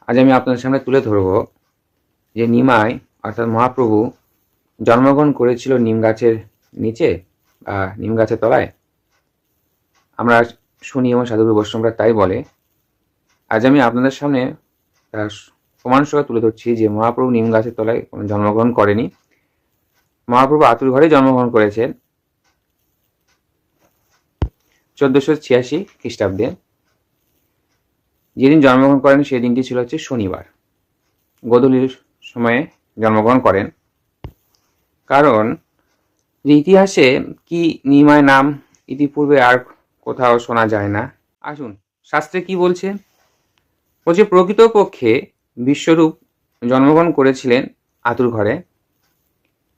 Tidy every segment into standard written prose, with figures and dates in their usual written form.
আজ আমি আপনাদের সামনে তুলে ধরব যে নিমাই অর্থাৎ মহাপ্রভু জন্মগ্রহণ করেছিল নিম গাছের নিচে বা নিম গাছের তলায়। আমরা শুনি এবং সাধুগুরু বৈষ্ণবরা তাই বলে। আজ আমি আপনাদের সামনে তার প্রমাণ সহ তুলে ধরছি যে মহাপ্রভু নিম গাছের তলায় কোনো জন্মগ্রহণ করেনি। মহাপ্রভু আতুর ঘরে জন্মগ্রহণ করেছেন 1486 খ্রিস্টাব্দে। যেদিন জন্মগ্রহণ করেন সেই দিনটি ছিল হচ্ছে শনিবার, গোধূলির সময়ে জন্মগ্রহণ করেন। কারণ যে ইতিহাসে কি নিমাই নাম ইতিপূর্বে আর কোথাও শোনা যায় না। আসুন শাস্ত্রে কি বলছে। বলছে প্রকৃতপক্ষে বিশ্বরূপ জন্মগ্রহণ করেছিলেন আতুর ঘরে।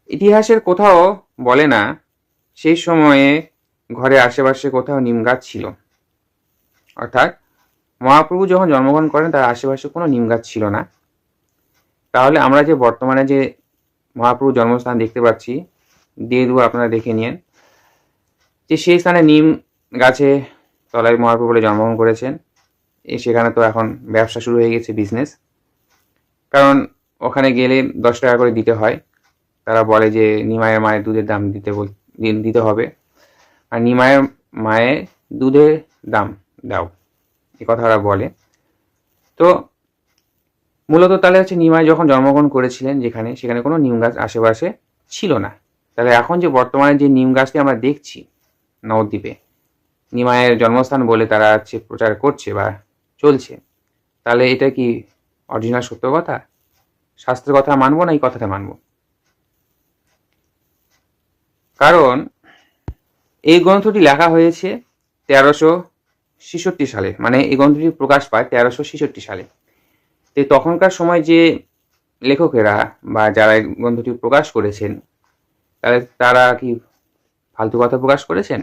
ইতিহাসের কোথাও বলে না সেই সময়ে ঘরে আশেপাশে কোথাও নিম গাছ ছিল। অর্থাৎ মহাপ্রভু যখন জন্মগ্রহণ করেন তার আশেপাশে কোনো নিম গাছ ছিল না। তাহলে আমরা যে বর্তমানে যে মহাপ্রভু জন্মস্থান দেখতে পাচ্ছি, দিয়ে দেবো, আপনারা দেখে নিন যে সেই স্থানে নিম গাছে তলায় মহাপ্রভু বলে জন্মগ্রহণ করেছেন। সেখানে তো এখন ব্যবসা শুরু হয়ে গেছে, বিজনেস। কারণ ওখানে গেলে 10 টাকা করে দিতে হয়। তারা বলে যে নিমায়ের মায়ের দুধের দাম দিতে হবে, আর নিমায়ের মায়ের দুধের দাম দাও, এ কথা ওরা বলে। তো মূলত তাহলে হচ্ছে নিমাই যখন জন্মগ্রহণ করেছিলেন যেখানে, সেখানে কোনো নিম গাছ আশেপাশে ছিল না। তাহলে এখন যে বর্তমানে যে নিম গাছটি আমরা দেখছি নবদ্বীপে, নিমায়ের জন্মস্থান বলে তারা হচ্ছে প্রচার করছে বা চলছে, তাহলে এটা কি অরিজিনাল সত্য কথা? শাস্ত্রের কথা মানবো না এই কথাটা মানবো? কারণ এই গ্রন্থটি লেখা হয়েছে 1366 সালে, মানে এই গ্রন্থটি প্রকাশ পায় 1366 সালে। তো তখনকার সময় যে লেখকেরা বা যারা এই গ্রন্থটি প্রকাশ করেছেন, তাহলে তারা কি ফালতু কথা প্রকাশ করেছেন?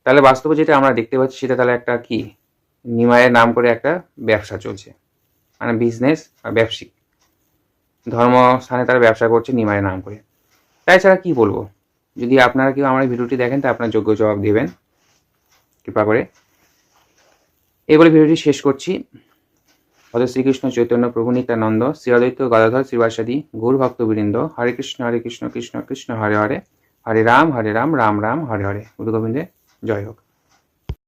তাহলে বাস্তবে যেটা আমরা দেখতে পাচ্ছি সেটা তাহলে একটা কি, নিমায়ের নাম করে একটা ব্যবসা চলছে, মানে বিজনেস বা ব্যবসায়িক ধর্মস্থানে তারা ব্যবসা করছে নিমায়ের নাম করে। তাই ছাড়া কি বলবো? যদি আপনারা কেউ আমার ভিডিওটি দেখেন তা আপনার যোগ্য জবাব দেবেন কৃপা করে। এই বলে ভিডিওটি শেষ করছি। ভজ শ্রীকৃষ্ণ চৈতন্য প্রভু নিত্যানন্দ শ্রী অদ্বৈত গদাধর শ্রীবাসাদি গৌর ভক্তবৃন্দ। হরে কৃষ্ণ কৃষ্ণ কৃষ্ণ হরে হরে, হরে রাম রাম রাম হরে হরে। গুরু গোবিন্দে জয় হোক।